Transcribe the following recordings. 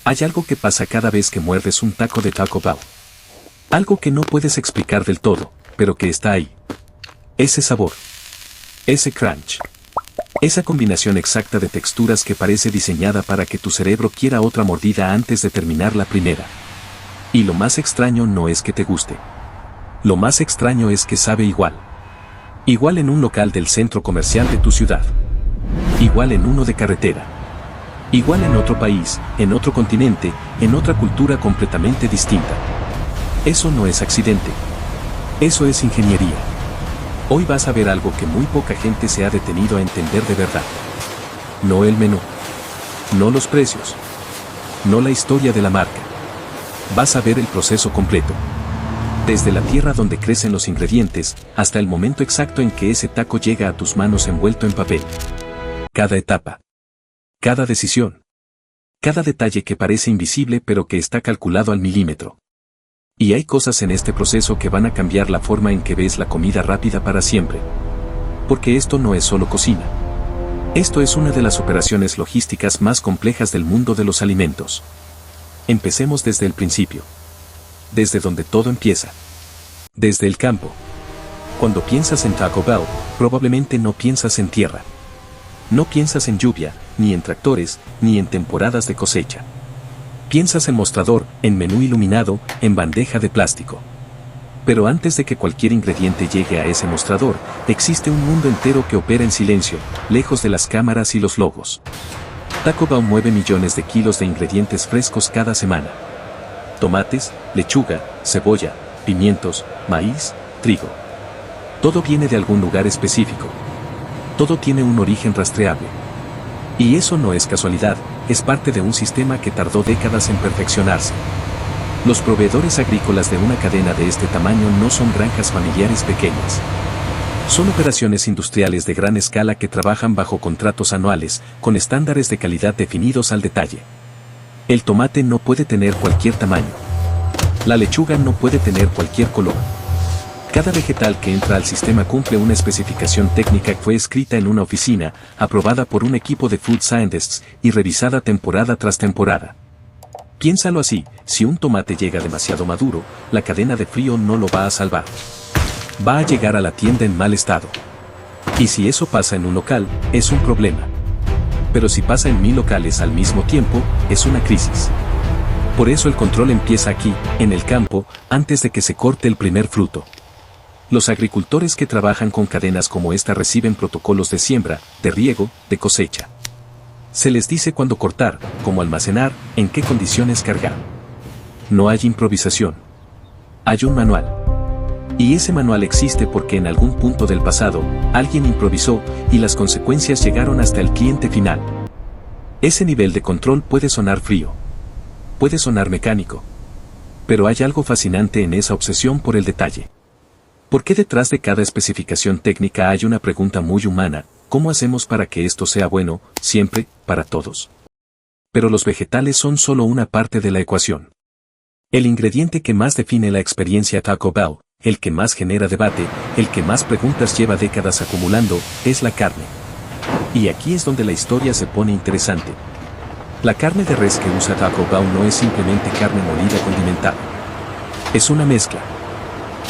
Hay algo que pasa cada vez que muerdes un taco de Taco Bell. Algo que no puedes explicar del todo, pero que está ahí. Ese sabor. Ese crunch. Esa combinación exacta de texturas que parece diseñada para que tu cerebro quiera otra mordida antes de terminar la primera. Y lo más extraño no es que te guste. Lo más extraño es que sabe igual. Igual en un local del centro comercial de tu ciudad. Igual en uno de carretera. Igual en otro país, en otro continente, en otra cultura completamente distinta. Eso no es accidente. Eso es ingeniería. Hoy vas a ver algo que muy poca gente se ha detenido a entender de verdad. No el menú. No los precios. No la historia de la marca. Vas a ver el proceso completo. Desde la tierra donde crecen los ingredientes, hasta el momento exacto en que ese taco llega a tus manos envuelto en papel. Cada etapa. Cada decisión. Cada detalle que parece invisible pero que está calculado al milímetro. Y hay cosas en este proceso que van a cambiar la forma en que ves la comida rápida para siempre. Porque esto no es solo cocina. Esto es una de las operaciones logísticas más complejas del mundo de los alimentos. Empecemos desde el principio. Desde donde todo empieza. Desde el campo. Cuando piensas en Taco Bell, probablemente no piensas en tierra. No piensas en lluvia, ni en tractores, ni en temporadas de cosecha. Piensas en mostrador, en menú iluminado, en bandeja de plástico. Pero antes de que cualquier ingrediente llegue a ese mostrador, existe un mundo entero que opera en silencio, lejos de las cámaras y los logos. Taco Bell mueve millones de kilos de ingredientes frescos cada semana. Tomates, lechuga, cebolla, pimientos, maíz, trigo. Todo viene de algún lugar específico. Todo tiene un origen rastreable. Y eso no es casualidad, es parte de un sistema que tardó décadas en perfeccionarse. Los proveedores agrícolas de una cadena de este tamaño no son granjas familiares pequeñas. Son operaciones industriales de gran escala que trabajan bajo contratos anuales, con estándares de calidad definidos al detalle. El tomate no puede tener cualquier tamaño. La lechuga no puede tener cualquier color. Cada vegetal que entra al sistema cumple una especificación técnica que fue escrita en una oficina, aprobada por un equipo de food scientists y revisada temporada tras temporada. Piénsalo así, si un tomate llega demasiado maduro, la cadena de frío no lo va a salvar. Va a llegar a la tienda en mal estado. Y si eso pasa en un local, es un problema. Pero si pasa en 1000 locales al mismo tiempo, es una crisis. Por eso el control empieza aquí, en el campo, antes de que se corte el primer fruto. Los agricultores que trabajan con cadenas como esta reciben protocolos de siembra, de riego, de cosecha. Se les dice cuándo cortar, cómo almacenar, en qué condiciones cargar. No hay improvisación. Hay un manual. Y ese manual existe porque en algún punto del pasado, alguien improvisó y las consecuencias llegaron hasta el cliente final. Ese nivel de control puede sonar frío. Puede sonar mecánico. Pero hay algo fascinante en esa obsesión por el detalle. ¿Por qué detrás de cada especificación técnica hay una pregunta muy humana? ¿Cómo hacemos para que esto sea bueno, siempre, para todos? Pero los vegetales son solo una parte de la ecuación. El ingrediente que más define la experiencia Taco Bell, el que más genera debate, el que más preguntas lleva décadas acumulando, es la carne. Y aquí es donde la historia se pone interesante. La carne de res que usa Taco Bell no es simplemente carne molida condimentada. Es una mezcla.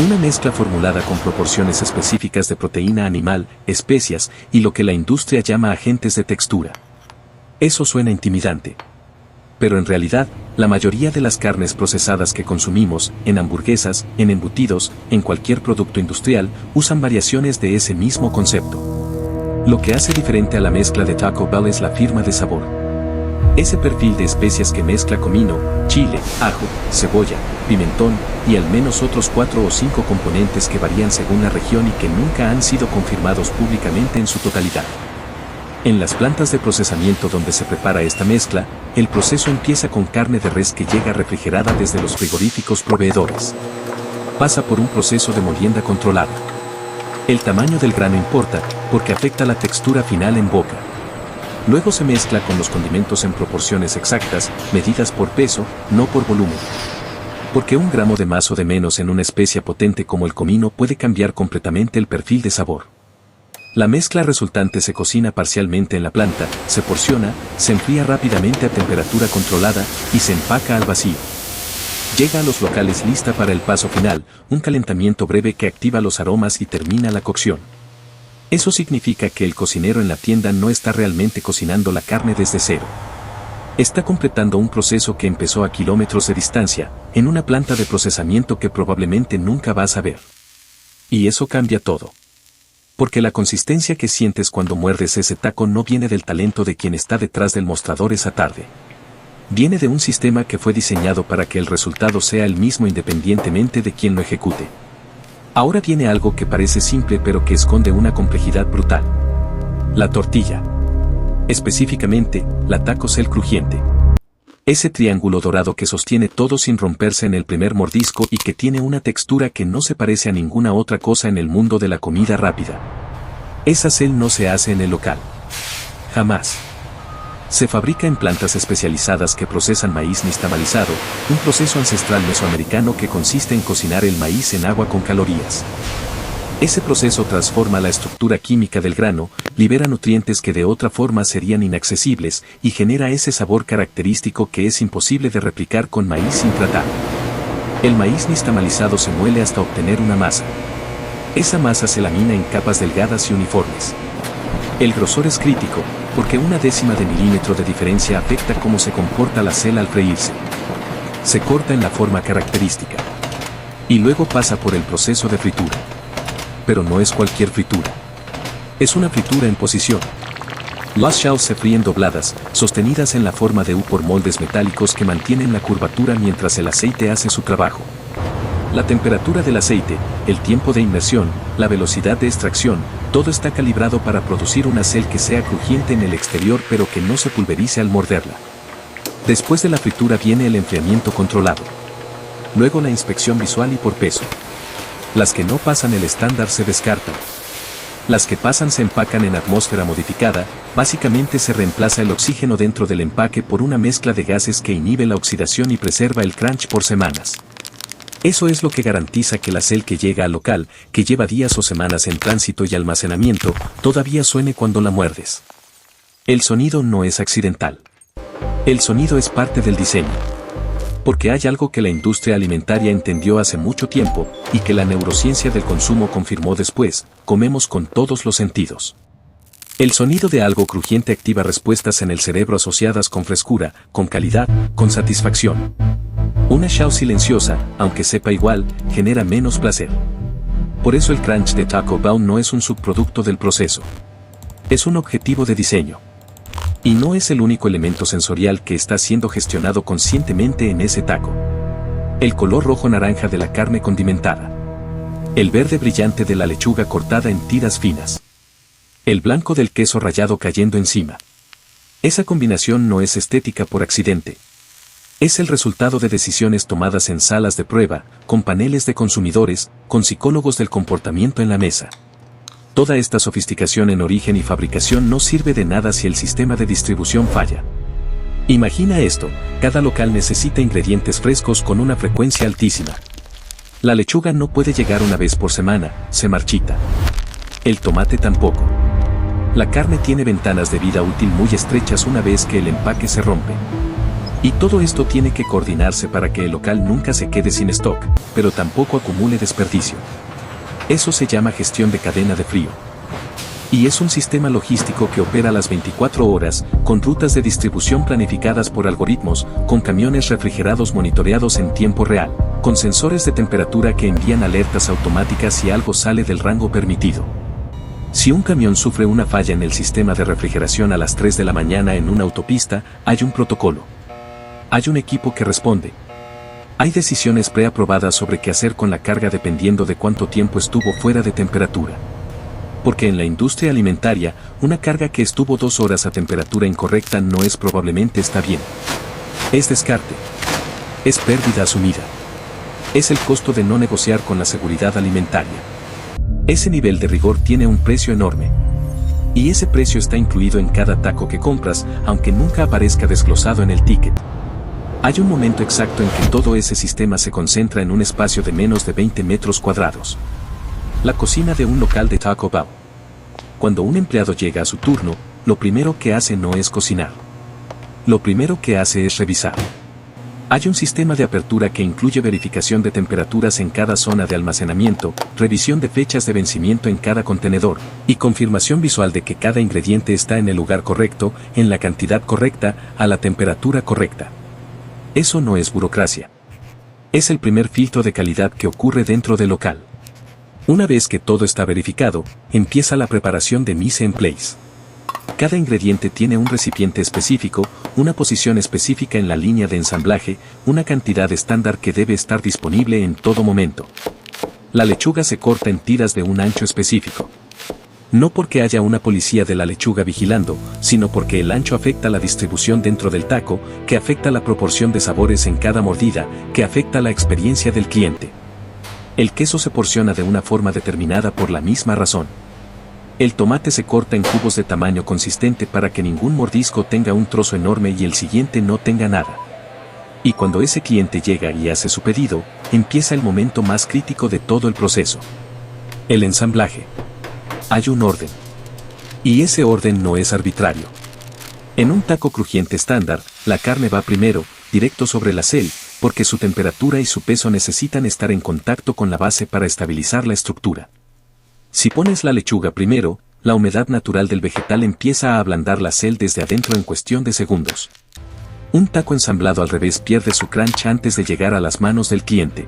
Una mezcla formulada con proporciones específicas de proteína animal, especias y lo que la industria llama agentes de textura. Eso suena intimidante. Pero en realidad, la mayoría de las carnes procesadas que consumimos, en hamburguesas, en embutidos, en cualquier producto industrial, usan variaciones de ese mismo concepto. Lo que hace diferente a la mezcla de Taco Bell es la firma de sabor. Ese perfil de especias que mezcla comino, chile, ajo, cebolla, pimentón y al menos otros 4 o 5 componentes que varían según la región y que nunca han sido confirmados públicamente en su totalidad. En las plantas de procesamiento donde se prepara esta mezcla, el proceso empieza con carne de res que llega refrigerada desde los frigoríficos proveedores. Pasa por un proceso de molienda controlada. El tamaño del grano importa, porque afecta la textura final en boca. Luego se mezcla con los condimentos en proporciones exactas, medidas por peso, no por volumen. Porque 1 gramo de más o de menos en una especia potente como el comino puede cambiar completamente el perfil de sabor. La mezcla resultante se cocina parcialmente en la planta, se porciona, se enfría rápidamente a temperatura controlada y se empaca al vacío. Llega a los locales lista para el paso final, un calentamiento breve que activa los aromas y termina la cocción. Eso significa que el cocinero en la tienda no está realmente cocinando la carne desde cero. Está completando un proceso que empezó a kilómetros de distancia, en una planta de procesamiento que probablemente nunca vas a ver. Y eso cambia todo. Porque la consistencia que sientes cuando muerdes ese taco no viene del talento de quien está detrás del mostrador esa tarde. Viene de un sistema que fue diseñado para que el resultado sea el mismo independientemente de quien lo ejecute. Ahora viene algo que parece simple pero que esconde una complejidad brutal. La tortilla. Específicamente, la taco cell crujiente. Ese triángulo dorado que sostiene todo sin romperse en el primer mordisco y que tiene una textura que no se parece a ninguna otra cosa en el mundo de la comida rápida. Esa cell no se hace en el local. Jamás. Se fabrica en plantas especializadas que procesan maíz nixtamalizado, un proceso ancestral mesoamericano que consiste en cocinar el maíz en agua con calorías. Ese proceso transforma la estructura química del grano, libera nutrientes que de otra forma serían inaccesibles y genera ese sabor característico que es imposible de replicar con maíz sin tratar. El maíz nixtamalizado se muele hasta obtener una masa. Esa masa se lamina en capas delgadas y uniformes. El grosor es crítico, porque una décima de milímetro de diferencia afecta cómo se comporta la cel al freírse. Se corta en la forma característica. Y luego pasa por el proceso de fritura. Pero no es cualquier fritura. Es una fritura en posición. Las shells se fríen dobladas, sostenidas en la forma de U por moldes metálicos que mantienen la curvatura mientras el aceite hace su trabajo. La temperatura del aceite, el tiempo de inmersión, la velocidad de extracción, todo está calibrado para producir una cel que sea crujiente en el exterior pero que no se pulverice al morderla. Después de la fritura viene el enfriamiento controlado. Luego la inspección visual y por peso. Las que no pasan el estándar se descartan. Las que pasan se empacan en atmósfera modificada, básicamente se reemplaza el oxígeno dentro del empaque por una mezcla de gases que inhibe la oxidación y preserva el crunch por semanas. Eso es lo que garantiza que la cel que llega al local, que lleva días o semanas en tránsito y almacenamiento, todavía suene cuando la muerdes. El sonido no es accidental. El sonido es parte del diseño. Porque hay algo que la industria alimentaria entendió hace mucho tiempo, y que la neurociencia del consumo confirmó después: comemos con todos los sentidos. El sonido de algo crujiente activa respuestas en el cerebro asociadas con frescura, con calidad, con satisfacción. Una shell silenciosa, aunque sepa igual, genera menos placer. Por eso el crunch de Taco Bell no es un subproducto del proceso. Es un objetivo de diseño. Y no es el único elemento sensorial que está siendo gestionado conscientemente en ese taco. El color rojo-naranja de la carne condimentada. El verde brillante de la lechuga cortada en tiras finas. El blanco del queso rallado cayendo encima. Esa combinación no es estética por accidente. Es el resultado de decisiones tomadas en salas de prueba, con paneles de consumidores, con psicólogos del comportamiento en la mesa. Toda esta sofisticación en origen y fabricación no sirve de nada si el sistema de distribución falla. Imagina esto: cada local necesita ingredientes frescos con una frecuencia altísima. La lechuga no puede llegar una vez por semana, se marchita. El tomate tampoco. La carne tiene ventanas de vida útil muy estrechas una vez que el empaque se rompe. Y todo esto tiene que coordinarse para que el local nunca se quede sin stock, pero tampoco acumule desperdicio. Eso se llama gestión de cadena de frío. Y es un sistema logístico que opera las 24 horas, con rutas de distribución planificadas por algoritmos, con camiones refrigerados monitoreados en tiempo real, con sensores de temperatura que envían alertas automáticas si algo sale del rango permitido. Si un camión sufre una falla en el sistema de refrigeración a las 3 de la mañana en una autopista, hay un protocolo. Hay un equipo que responde. Hay decisiones preaprobadas sobre qué hacer con la carga dependiendo de cuánto tiempo estuvo fuera de temperatura. Porque en la industria alimentaria, una carga que estuvo 2 horas a temperatura incorrecta no es probablemente está bien. Es descarte. Es pérdida asumida. Es el costo de no negociar con la seguridad alimentaria. Ese nivel de rigor tiene un precio enorme. Y ese precio está incluido en cada taco que compras, aunque nunca aparezca desglosado en el ticket. Hay un momento exacto en que todo ese sistema se concentra en un espacio de menos de 20 metros cuadrados. La cocina de un local de Taco Bell. Cuando un empleado llega a su turno, lo primero que hace no es cocinar. Lo primero que hace es revisar. Hay un sistema de apertura que incluye verificación de temperaturas en cada zona de almacenamiento, revisión de fechas de vencimiento en cada contenedor, y confirmación visual de que cada ingrediente está en el lugar correcto, en la cantidad correcta, a la temperatura correcta. Eso no es burocracia. Es el primer filtro de calidad que ocurre dentro del local. Una vez que todo está verificado, empieza la preparación de mise en place. Cada ingrediente tiene un recipiente específico, una posición específica en la línea de ensamblaje, una cantidad estándar que debe estar disponible en todo momento. La lechuga se corta en tiras de un ancho específico. No porque haya una policía de la lechuga vigilando, sino porque el ancho afecta la distribución dentro del taco, que afecta la proporción de sabores en cada mordida, que afecta la experiencia del cliente. El queso se porciona de una forma determinada por la misma razón. El tomate se corta en cubos de tamaño consistente para que ningún mordisco tenga un trozo enorme y el siguiente no tenga nada. Y cuando ese cliente llega y hace su pedido, empieza el momento más crítico de todo el proceso. El ensamblaje. Hay un orden. Y ese orden no es arbitrario. En un taco crujiente estándar, la carne va primero, directo sobre la cel, porque su temperatura y su peso necesitan estar en contacto con la base para estabilizar la estructura. Si pones la lechuga primero, la humedad natural del vegetal empieza a ablandar la cel desde adentro en cuestión de segundos. Un taco ensamblado al revés pierde su crunch antes de llegar a las manos del cliente.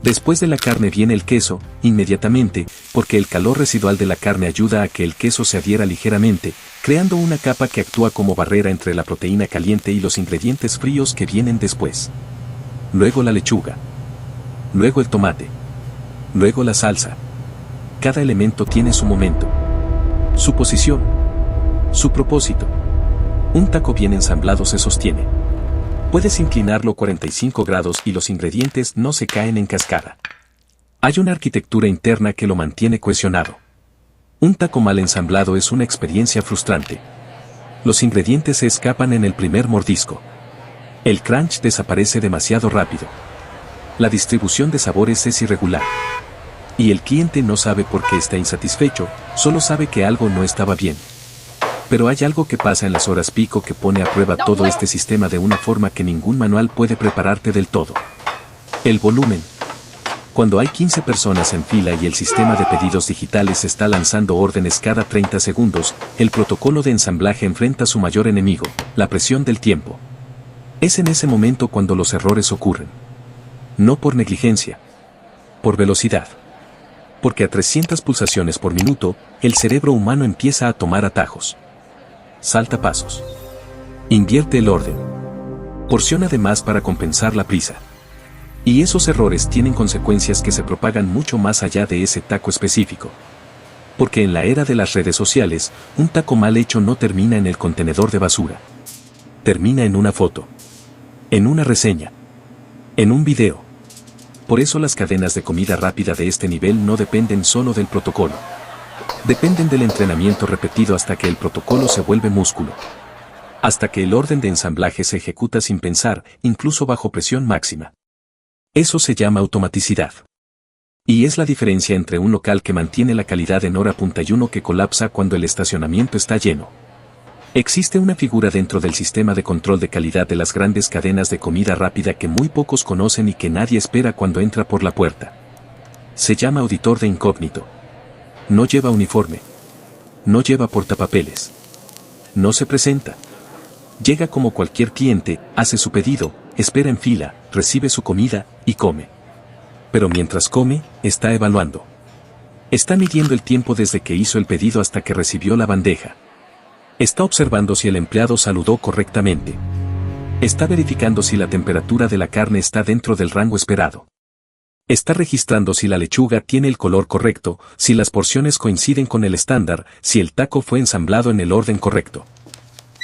Después de la carne viene el queso, inmediatamente, porque el calor residual de la carne ayuda a que el queso se adhiera ligeramente, creando una capa que actúa como barrera entre la proteína caliente y los ingredientes fríos que vienen después. Luego la lechuga. Luego el tomate. Luego la salsa. Cada elemento tiene su momento, su posición, su propósito. Un taco bien ensamblado se sostiene. Puedes inclinarlo 45 grados y los ingredientes no se caen en cascada. Hay una arquitectura interna que lo mantiene cohesionado. Un taco mal ensamblado es una experiencia frustrante. Los ingredientes se escapan en el primer mordisco. El crunch desaparece demasiado rápido. La distribución de sabores es irregular. Y el cliente no sabe por qué está insatisfecho, solo sabe que algo no estaba bien. Pero hay algo que pasa en las horas pico que pone a prueba todo este sistema de una forma que ningún manual puede prepararte del todo. El volumen. Cuando hay 15 personas en fila y el sistema de pedidos digitales está lanzando órdenes cada 30 segundos, el protocolo de ensamblaje enfrenta su mayor enemigo, la presión del tiempo. Es en ese momento cuando los errores ocurren. No por negligencia. Por velocidad. Porque a 300 pulsaciones por minuto, el cerebro humano empieza a tomar atajos. Salta pasos. Invierte el orden. Porciona de más para compensar la prisa. Y esos errores tienen consecuencias que se propagan mucho más allá de ese taco específico. Porque en la era de las redes sociales, un taco mal hecho no termina en el contenedor de basura. Termina en una foto. En una reseña. En un video. Por eso las cadenas de comida rápida de este nivel no dependen solo del protocolo. Dependen del entrenamiento repetido hasta que el protocolo se vuelve músculo. Hasta que el orden de ensamblaje se ejecuta sin pensar, incluso bajo presión máxima. Eso se llama automaticidad. Y es la diferencia entre un local que mantiene la calidad en hora punta y uno que colapsa cuando el estacionamiento está lleno. Existe una figura dentro del sistema de control de calidad de las grandes cadenas de comida rápida que muy pocos conocen y que nadie espera cuando entra por la puerta. Se llama auditor de incógnito. No lleva uniforme. No lleva portapapeles. No se presenta. Llega como cualquier cliente, hace su pedido, espera en fila, recibe su comida y come. Pero mientras come, está evaluando. Está midiendo el tiempo desde que hizo el pedido hasta que recibió la bandeja. Está observando si el empleado saludó correctamente. Está verificando si la temperatura de la carne está dentro del rango esperado. Está registrando si la lechuga tiene el color correcto, si las porciones coinciden con el estándar, si el taco fue ensamblado en el orden correcto.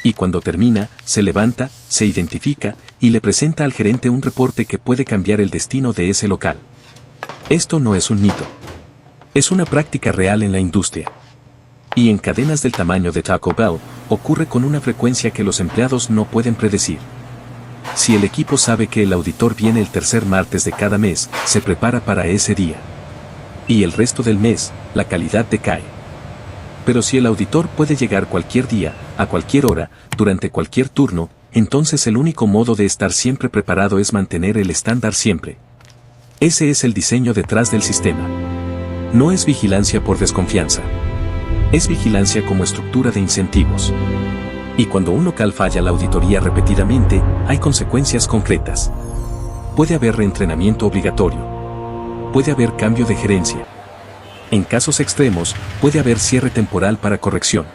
Y cuando termina, se levanta, se identifica, y le presenta al gerente un reporte que puede cambiar el destino de ese local. Esto no es un mito. Es una práctica real en la industria. Y en cadenas del tamaño de Taco Bell, ocurre con una frecuencia que los empleados no pueden predecir. Si el equipo sabe que el auditor viene el tercer martes de cada mes, se prepara para ese día. Y el resto del mes, la calidad decae. Pero si el auditor puede llegar cualquier día, a cualquier hora, durante cualquier turno, entonces el único modo de estar siempre preparado es mantener el estándar siempre. Ese es el diseño detrás del sistema. No es vigilancia por desconfianza. Es vigilancia como estructura de incentivos. Y cuando un local falla la auditoría repetidamente, hay consecuencias concretas. Puede haber reentrenamiento obligatorio. Puede haber cambio de gerencia. En casos extremos, puede haber cierre temporal para corrección.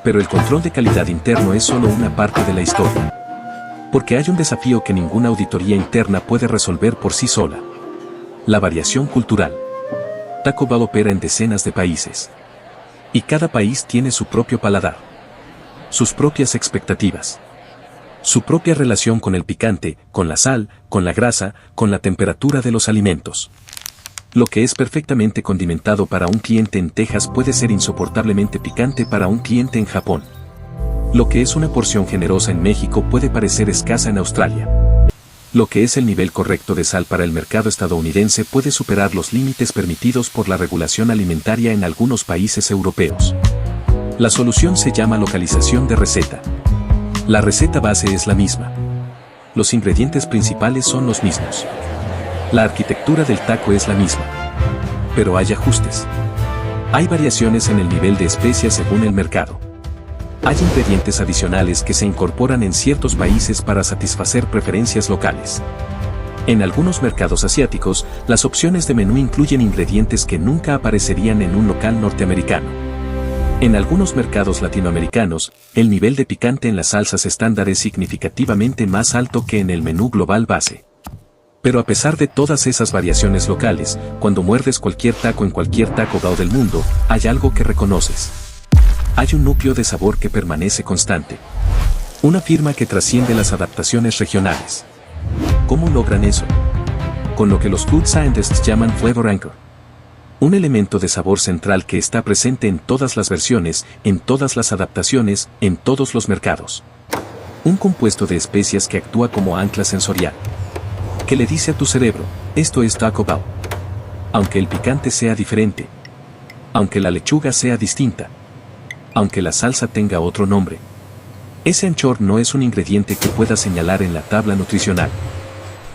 Pero el control de calidad interno es solo una parte de la historia. Porque hay un desafío que ninguna auditoría interna puede resolver por sí sola. La variación cultural. Taco Bell opera en decenas de países. Y cada país tiene su propio paladar. Sus propias expectativas. Su propia relación con el picante, con la sal, con la grasa, con la temperatura de los alimentos. Lo que es perfectamente condimentado para un cliente en Texas puede ser insoportablemente picante para un cliente en Japón. Lo que es una porción generosa en México puede parecer escasa en Australia. Lo que es el nivel correcto de sal para el mercado estadounidense puede superar los límites permitidos por la regulación alimentaria en algunos países europeos. La solución se llama localización de receta. La receta base es la misma. Los ingredientes principales son los mismos. La arquitectura del taco es la misma. Pero hay ajustes. Hay variaciones en el nivel de especias según el mercado. Hay ingredientes adicionales que se incorporan en ciertos países para satisfacer preferencias locales. En algunos mercados asiáticos, las opciones de menú incluyen ingredientes que nunca aparecerían en un local norteamericano. En algunos mercados latinoamericanos, el nivel de picante en las salsas estándar es significativamente más alto que en el menú global base. Pero a pesar de todas esas variaciones locales, cuando muerdes cualquier taco en cualquier Taco Bell del mundo, hay algo que reconoces. Hay un núcleo de sabor que permanece constante. Una firma que trasciende las adaptaciones regionales. ¿Cómo logran eso? Con lo que los food scientists llaman flavor anchor. Un elemento de sabor central que está presente en todas las versiones, en todas las adaptaciones, en todos los mercados. Un compuesto de especias que actúa como ancla sensorial. Que le dice a tu cerebro, esto es Taco Bell. Aunque el picante sea diferente. Aunque la lechuga sea distinta. Aunque la salsa tenga otro nombre. Ese anchor no es un ingrediente que pueda señalar en la tabla nutricional.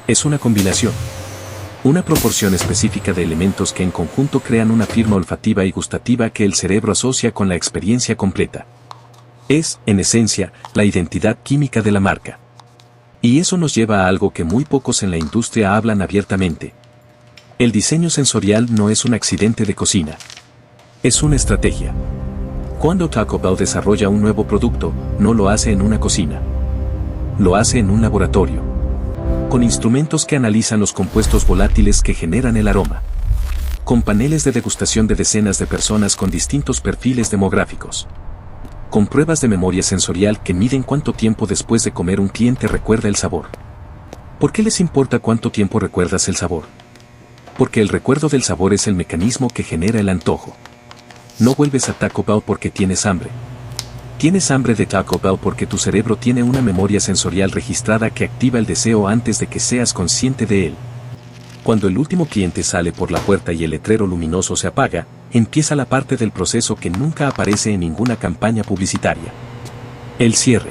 Es una combinación. Una proporción específica de elementos que en conjunto crean una firma olfativa y gustativa que el cerebro asocia con la experiencia completa. Es, en esencia, la identidad química de la marca. Y eso nos lleva a algo que muy pocos en la industria hablan abiertamente. El diseño sensorial no es un accidente de cocina. Es una estrategia. Cuando Taco Bell desarrolla un nuevo producto, no lo hace en una cocina. Lo hace en un laboratorio. Con instrumentos que analizan los compuestos volátiles que generan el aroma. Con paneles de degustación de decenas de personas con distintos perfiles demográficos. Con pruebas de memoria sensorial que miden cuánto tiempo después de comer un cliente recuerda el sabor. ¿Por qué les importa cuánto tiempo recuerdas el sabor? Porque el recuerdo del sabor es el mecanismo que genera el antojo. No vuelves a Taco Bell porque tienes hambre. Tienes hambre de Taco Bell porque tu cerebro tiene una memoria sensorial registrada que activa el deseo antes de que seas consciente de él. Cuando el último cliente sale por la puerta y el letrero luminoso se apaga, empieza la parte del proceso que nunca aparece en ninguna campaña publicitaria. El cierre.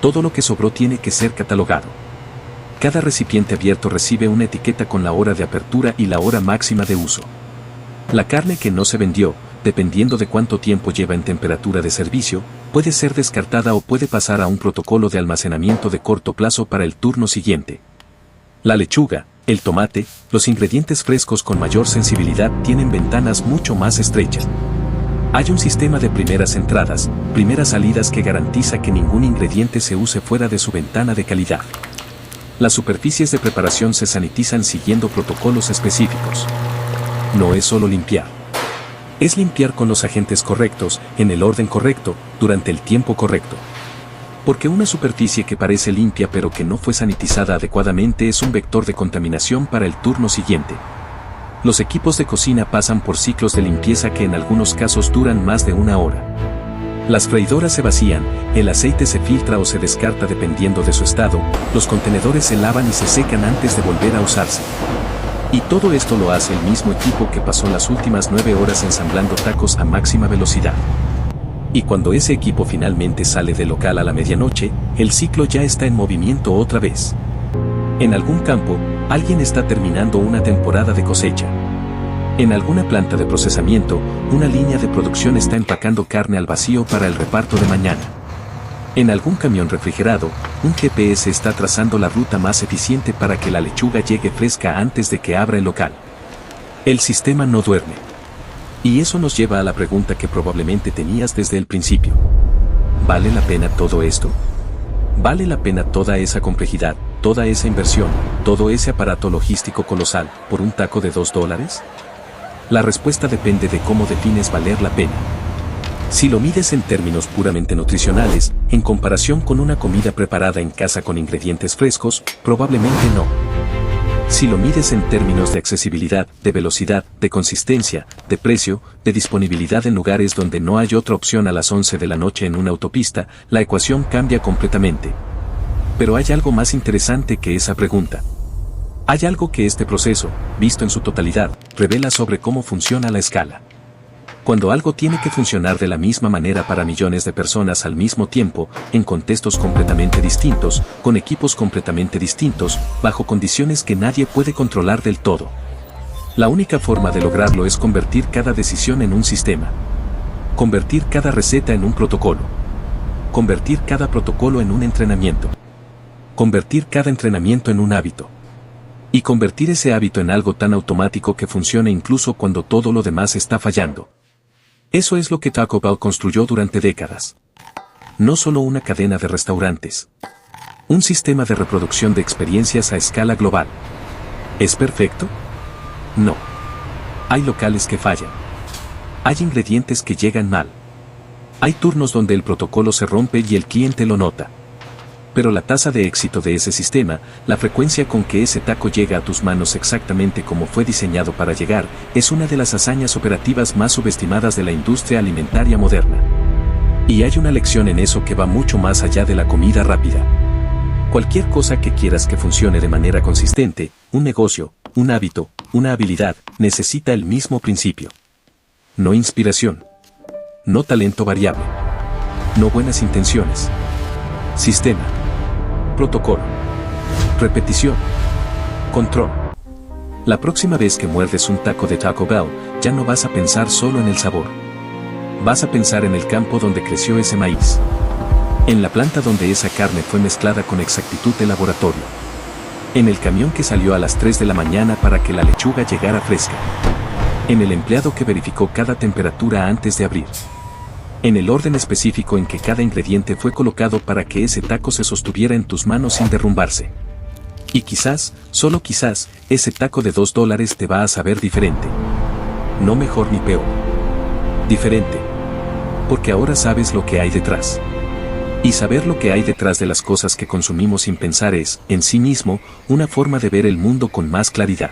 Todo lo que sobró tiene que ser catalogado. Cada recipiente abierto recibe una etiqueta con la hora de apertura y la hora máxima de uso. La carne que no se vendió, dependiendo de cuánto tiempo lleva en temperatura de servicio, puede ser descartada o puede pasar a un protocolo de almacenamiento de corto plazo para el turno siguiente. La lechuga, el tomate, los ingredientes frescos con mayor sensibilidad tienen ventanas mucho más estrechas. Hay un sistema de primeras entradas, primeras salidas que garantiza que ningún ingrediente se use fuera de su ventana de calidad. Las superficies de preparación se sanitizan siguiendo protocolos específicos. No es solo limpiar. Es limpiar con los agentes correctos, en el orden correcto, durante el tiempo correcto. Porque una superficie que parece limpia pero que no fue sanitizada adecuadamente es un vector de contaminación para el turno siguiente. Los equipos de cocina pasan por ciclos de limpieza que en algunos casos duran más de una hora. Las freidoras se vacían, el aceite se filtra o se descarta dependiendo de su estado, los contenedores se lavan y se secan antes de volver a usarse. Y todo esto lo hace el mismo equipo que pasó las últimas 9 horas ensamblando tacos a máxima velocidad. Y cuando ese equipo finalmente sale del local a la medianoche, el ciclo ya está en movimiento otra vez. En algún campo, alguien está terminando una temporada de cosecha. En alguna planta de procesamiento, una línea de producción está empacando carne al vacío para el reparto de mañana. En algún camión refrigerado, un GPS está trazando la ruta más eficiente para que la lechuga llegue fresca antes de que abra el local. El sistema no duerme. Y eso nos lleva a la pregunta que probablemente tenías desde el principio. ¿Vale la pena todo esto? ¿Vale la pena toda esa complejidad, toda esa inversión, todo ese aparato logístico colosal, por un taco de $2? La respuesta depende de cómo defines valer la pena. Si lo mides en términos puramente nutricionales, en comparación con una comida preparada en casa con ingredientes frescos, probablemente no. Si lo mides en términos de accesibilidad, de velocidad, de consistencia, de precio, de disponibilidad en lugares donde no hay otra opción a las 11 de la noche en una autopista, la ecuación cambia completamente. Pero hay algo más interesante que esa pregunta. Hay algo que este proceso, visto en su totalidad, revela sobre cómo funciona la escala. Cuando algo tiene que funcionar de la misma manera para millones de personas al mismo tiempo, en contextos completamente distintos, con equipos completamente distintos, bajo condiciones que nadie puede controlar del todo. La única forma de lograrlo es convertir cada decisión en un sistema. Convertir cada receta en un protocolo. Convertir cada protocolo en un entrenamiento. Convertir cada entrenamiento en un hábito. Y convertir ese hábito en algo tan automático que funcione incluso cuando todo lo demás está fallando. Eso es lo que Taco Bell construyó durante décadas. No solo una cadena de restaurantes. Un sistema de reproducción de experiencias a escala global. ¿Es perfecto? No. Hay locales que fallan. Hay ingredientes que llegan mal. Hay turnos donde el protocolo se rompe y el cliente lo nota. Pero la tasa de éxito de ese sistema, la frecuencia con que ese taco llega a tus manos exactamente como fue diseñado para llegar, es una de las hazañas operativas más subestimadas de la industria alimentaria moderna. Y hay una lección en eso que va mucho más allá de la comida rápida. Cualquier cosa que quieras que funcione de manera consistente, un negocio, un hábito, una habilidad, necesita el mismo principio. No inspiración. No talento variable. No buenas intenciones. Sistema. Protocolo. Repetición. Control. La próxima vez que muerdes un taco de Taco Bell, ya no vas a pensar solo en el sabor. Vas a pensar en el campo donde creció ese maíz. En la planta donde esa carne fue mezclada con exactitud de laboratorio. En el camión que salió a las 3 de la mañana para que la lechuga llegara fresca. En el empleado que verificó cada temperatura antes de abrir. En el orden específico en que cada ingrediente fue colocado para que ese taco se sostuviera en tus manos sin derrumbarse. Y quizás, solo quizás, ese taco de $2 te va a saber diferente. No mejor ni peor. Diferente. Porque ahora sabes lo que hay detrás. Y saber lo que hay detrás de las cosas que consumimos sin pensar es, en sí mismo, una forma de ver el mundo con más claridad.